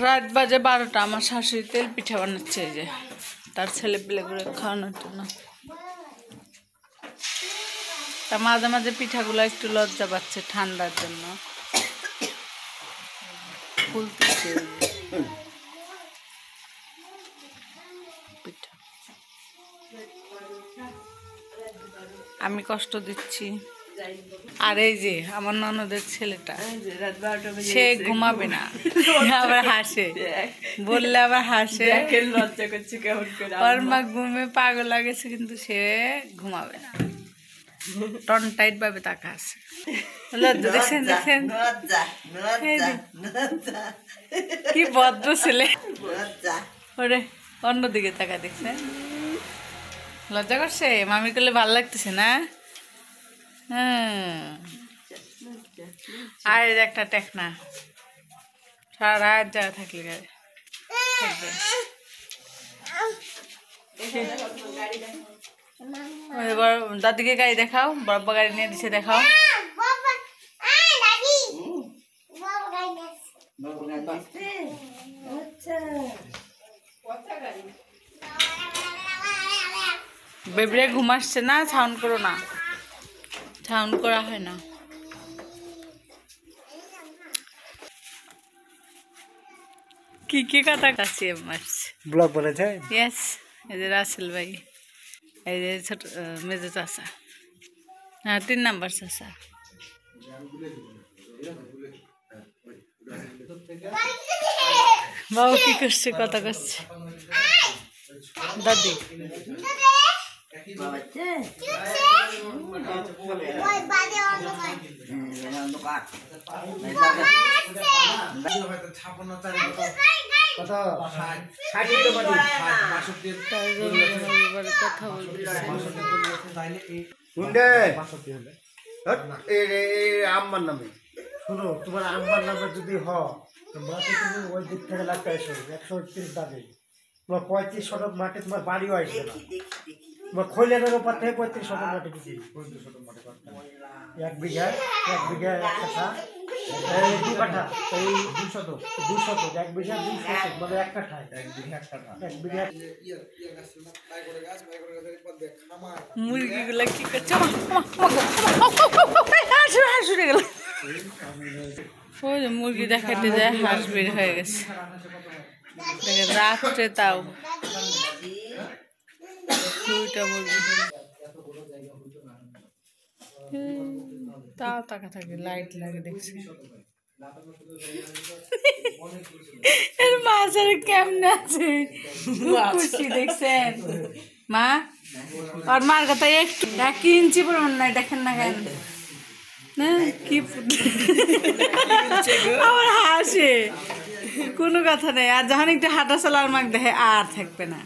রাত বাজে 12টা। আমার শাশুড়ি তেল পিঠা বানাচ্ছে, এই যে তার ছেলে পেলেগুলো খাওয়ানোর জন্য। তা মাঝে মাঝে পিঠাগুলো একটু লজ্জা পাচ্ছে ঠান্ডার জন্য, ফুলতেছে পিঠা। আমি কষ্ট দিচ্ছি। আর এই যে আমার ননদের ছেলেটা, সে ঘুমাবে না, আবার হাসে, বললে আবার হাসে। লজ্জা করছে কেমন করে, ওর মা ঘুমে পাগল লাগেছে কিন্তু সে ঘুমাবে না, টন টাইট ভাবে তাকা আছে। লজ্জা দেখছেন, দেখছেন কি ভদ্র ছেলে। ওরে অন্যদিকে তাকা, দেখছেন লজ্জা করছে। মামি করলে ভালো লাগতেছে না? আর একটা টেকনা সারা রাত জায়গা থাকলে থাকবে। দাদিকে গাড়ি দেখাও, বড় গাড়ি নিয়ে দিছে, দেখাও। বেবরে ঘুম আসছে না, সাউন্ড করো না, সাউন্ড করা হয় না। কি কি কথা কাছে মারছে, ব্লগ বলেছে। ইয়েস, এই যে রাসেল ভাই, এই যে ছোট মেজো চাচা, হ্যাঁ 3 নাম্বার চাচা। বাবু কি করছে, কথা করছে দাদি। আম্মার নামে শুনো, তোমার আম্মার নামে যদি মাঠে তুমি ওই দিক থেকে লাগতে আসো 131 দাবি, তোমার 35 শতক মাঠে তোমার বাড়িও আসবে না। তোমার খৈলের ওপর থেকে 35 শতক মাঠে দিচ্ছি, 1 বিঘা 1 কাঠা, 2 কাঠা, এই 2 শতক 1 বিঘা 2 শতক, মানে 1 কাঠা, 1 বিঘা। মুরগিগুলা কি করছে, হাসুরে গেল। ওই যে মুরগি দেখাতে যায়, হাঁস বের হয়ে গেছে রাত্রে, তাও 2টা মুরগি, তাও তাকা থাকে, লাইট লাগে দেখছি। এর মাছের কেমনে আছে, খুশি দেখছেন মা? আর মার কথা একটু 1 ইঞ্চি পরিমাণ নাই, দেখেন না কেন না, কি আমার হাসে, কোনো কথা নেই। আর যখন একটু হাঁটা চলার মাক দেখে আর থাকবে না।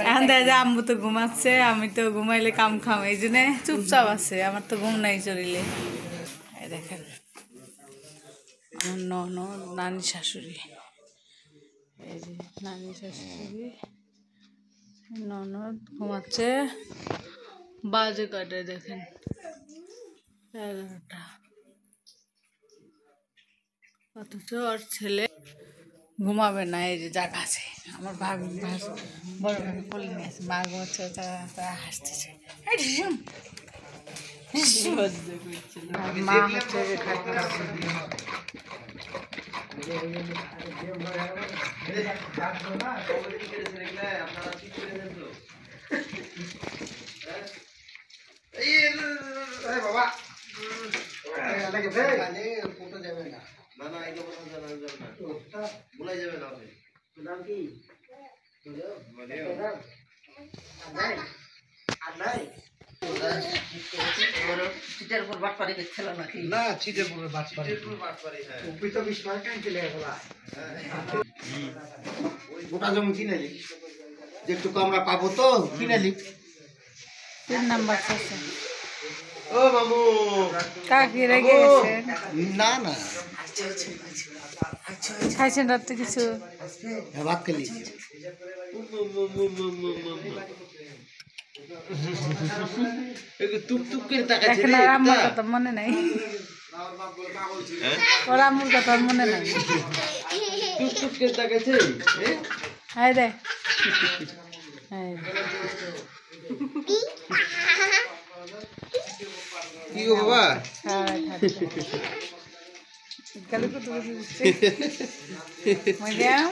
এখন দেখা যায় আম্মু তো ঘুমাচ্ছে, আমি তো ঘুমাইলে কাম খাম, এই জন্য চুপচাপ আছে, আমার তো ঘুম নাই চলিলে। দেখেন আমার নানি শাশুড়ি, এই যে নানি শাশুড়ি, ননদ ঘুমাচ্ছে, বাজে কাটে দেখেন 11টা, অথচ ওর ছেলে ঘুমাবে না। এই যে জায়গা আছে, আমার বড় ভাবি কোলে নিয়ে আছে, মা ঘুমাচ্ছে, তারা হাসতেছে, মা হচ্ছে যে বাবা চিটের উপর বাটপারি খেল নাকি? না, চিটের উপর বাটপারি, তো 20 টাকা কাইতে লেগে গেল। গোটা জমি কিনেলি, যেটুকু আমরা পাবো তো কিনেলি। 3 নাম্বার চাচা। ও মামু কাকি রেগে গেছে? না না, খাইছেন রাত্রে কিছু? ভাত খেলি। টুক টুক করে তাকাচ্ছে রে, আমার কথা মনে নাই, ওর আম্মুর কথা মনে নাই। সুটকেস দেখাচ্ছে হাই রে হাই কি গো বাবা কালে কত কিছু দিচ্ছে ম্যাডাম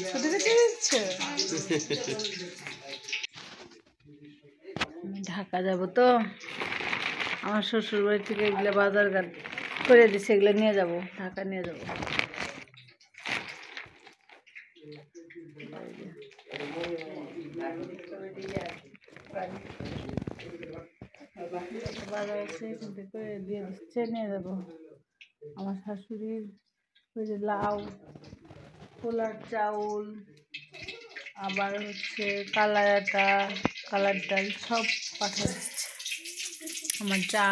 কত কিছু দিচ্ছে ঢাকা যাব তো আমার শ্বশুর বাড়ি থেকে এগুলো বাজার ঘাট করে দিচ্ছে এগুলো নিয়ে যাব ঢাকা নিয়ে যাব বাজার আছে এখান থেকে দিয়ে দিচ্ছে নিয়ে যাব আমার শাশুড়ির ওই যে লাউ পোলার চাউল আবার হচ্ছে কালার আটা কালার ডাল সব পাঠিয়ে দিচ্ছে আমার যা